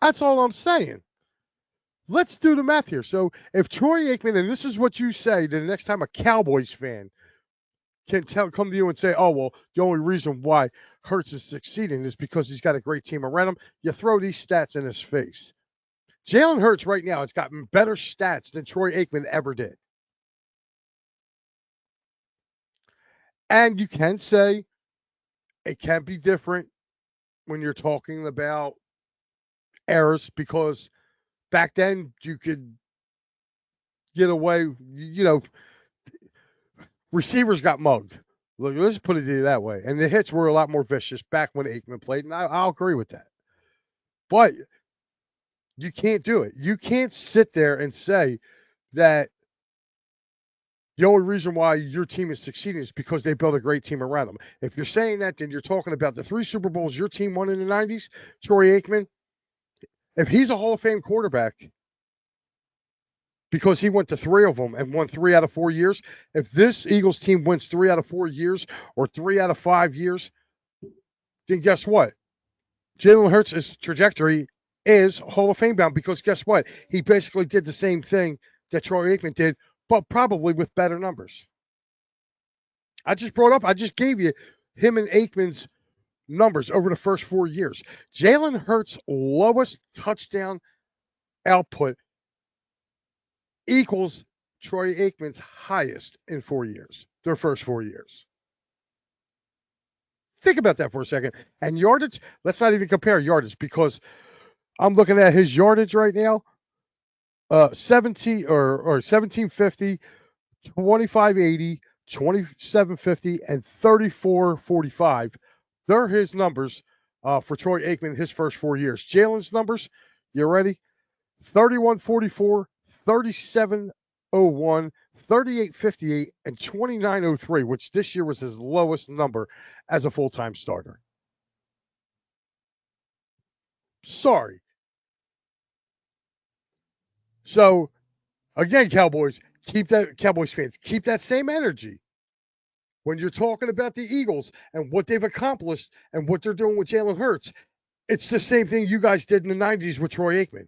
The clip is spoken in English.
That's all I'm saying. Let's do the math here. So if Troy Aikman, and this is what you say the next time a Cowboys fan can come to you and say, oh, well, the only reason why Hurts is succeeding is because he's got a great team around him, you throw these stats in his face. Jalen Hurts right now has gotten better stats than Troy Aikman ever did. And you can say it can be different when you're talking about errors because back then you could get away, receivers got mugged. Look, let's put it that way. And the hits were a lot more vicious back when Aikman played, and I'll agree with that. But you can't do it. You can't sit there and say that the only reason why your team is succeeding is because they built a great team around them. If you're saying that, then you're talking about the 3 Super Bowls your team won in the 90s, Troy Aikman. If he's a Hall of Fame quarterback because he went to 3 of them and won 3 out of 4 years, if this Eagles team wins 3 out of 4 years or 3 out of 5 years, then guess what? Jalen Hurts' trajectory is Hall of Fame bound because guess what? He basically did the same thing that Troy Aikman did, but probably with better numbers. I just gave you him and Aikman's numbers over the first 4 years. Jalen Hurts' lowest touchdown output equals Troy Aikman's highest in 4 years, their first 4 years. Think about that for a second. And yardage, let's not even compare yardage because I'm looking at his yardage right now. 1750, 2580, 2750, and 3445. They're his numbers for Troy Aikman his first 4 years. Jalen's numbers, you ready? 3144, 3701, 3858, and 2903, which this year was his lowest number as a full-time starter. Sorry. So, again, Cowboys fans, keep that same energy. When you're talking about the Eagles and what they've accomplished and what they're doing with Jalen Hurts, it's the same thing you guys did in the 90s with Troy Aikman.